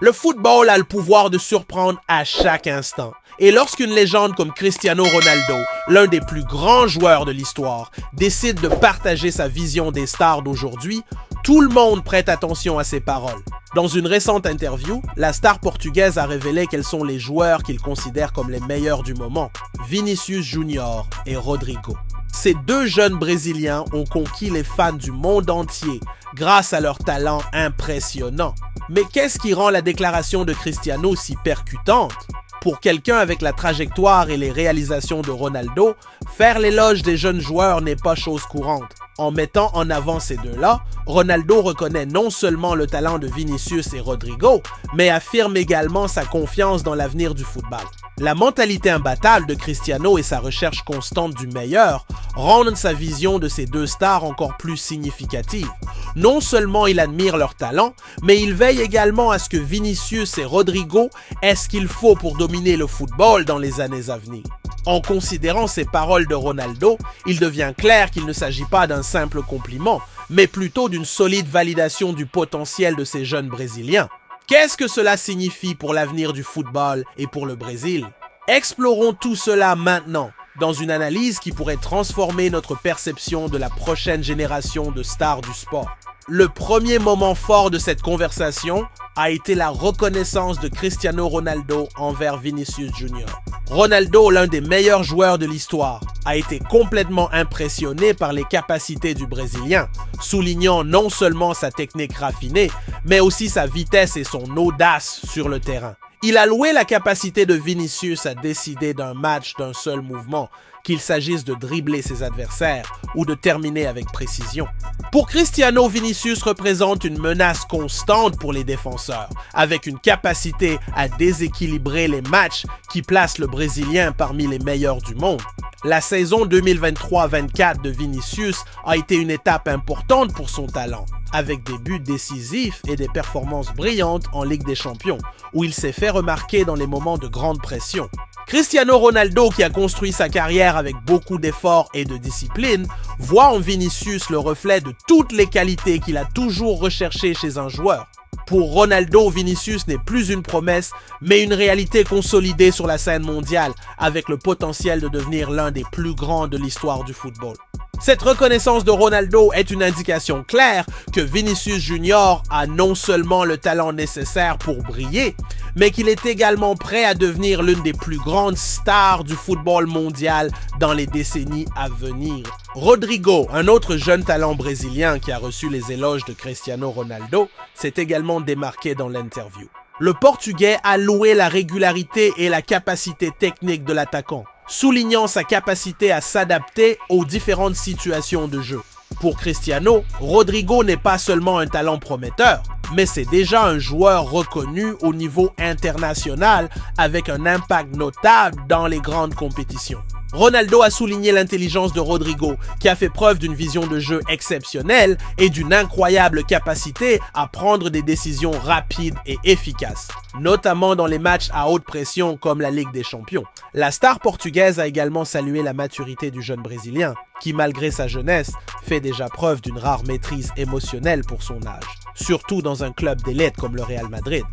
Le football a le pouvoir de surprendre à chaque instant. Et lorsqu'une légende comme Cristiano Ronaldo, l'un des plus grands joueurs de l'histoire, décide de partager sa vision des stars d'aujourd'hui, tout le monde prête attention à ses paroles. Dans une récente interview, la star portugaise a révélé quels sont les joueurs qu'il considère comme les meilleurs du moment, Vinícius Júnior et Rodrigo. Ces deux jeunes Brésiliens ont conquis les fans du monde entier grâce à leur talent impressionnant. Mais qu'est-ce qui rend la déclaration de Cristiano si percutante? Pour quelqu'un avec la trajectoire et les réalisations de Ronaldo, faire l'éloge des jeunes joueurs n'est pas chose courante. En mettant en avant ces deux-là, Ronaldo reconnaît non seulement le talent de Vinícius et Rodrigo, mais affirme également sa confiance dans l'avenir du football. La mentalité imbattable de Cristiano et sa recherche constante du meilleur rendent sa vision de ces deux stars encore plus significative. Non seulement il admire leur talent, mais il veille également à ce que Vinícius et Rodrigo aient ce qu'il faut pour dominer le football dans les années à venir. En considérant ces paroles de Ronaldo, il devient clair qu'il ne s'agit pas d'un simple compliment, mais plutôt d'une solide validation du potentiel de ces jeunes Brésiliens. Qu'est-ce que cela signifie pour l'avenir du football et pour le Brésil? Explorons tout cela maintenant, dans une analyse qui pourrait transformer notre perception de la prochaine génération de stars du sport. Le premier moment fort de cette conversation a été la reconnaissance de Cristiano Ronaldo envers Vinícius Júnior. Ronaldo, l'un des meilleurs joueurs de l'histoire, a été complètement impressionné par les capacités du Brésilien, soulignant non seulement sa technique raffinée, mais aussi sa vitesse et son audace sur le terrain. Il a loué la capacité de Vinícius à décider d'un match d'un seul mouvement, qu'il s'agisse de dribbler ses adversaires ou de terminer avec précision. Pour Cristiano, Vinícius représente une menace constante pour les défenseurs, avec une capacité à déséquilibrer les matchs qui place le Brésilien parmi les meilleurs du monde. La saison 2023-24 de Vinícius a été une étape importante pour son talent, avec des buts décisifs et des performances brillantes en Ligue des Champions, où il s'est fait remarquer dans les moments de grande pression. Cristiano Ronaldo, qui a construit sa carrière avec beaucoup d'efforts et de discipline, voit en Vinícius le reflet de toutes les qualités qu'il a toujours recherchées chez un joueur. Pour Ronaldo, Vinícius n'est plus une promesse, mais une réalité consolidée sur la scène mondiale, avec le potentiel de devenir l'un des plus grands de l'histoire du football. Cette reconnaissance de Ronaldo est une indication claire que Vinícius Júnior a non seulement le talent nécessaire pour briller, mais qu'il est également prêt à devenir l'une des plus grandes stars du football mondial dans les décennies à venir. Rodrigo, un autre jeune talent brésilien qui a reçu les éloges de Cristiano Ronaldo, s'est également démarqué dans l'interview. Le Portugais a loué la régularité et la capacité technique de l'attaquant, soulignant sa capacité à s'adapter aux différentes situations de jeu. Pour Cristiano, Rodrigo n'est pas seulement un talent prometteur, mais c'est déjà un joueur reconnu au niveau international avec un impact notable dans les grandes compétitions. Ronaldo a souligné l'intelligence de Rodrigo, qui a fait preuve d'une vision de jeu exceptionnelle et d'une incroyable capacité à prendre des décisions rapides et efficaces, notamment dans les matchs à haute pression comme la Ligue des Champions. La star portugaise a également salué la maturité du jeune Brésilien, qui malgré sa jeunesse, fait déjà preuve d'une rare maîtrise émotionnelle pour son âge, surtout dans un club d'élite comme le Real Madrid.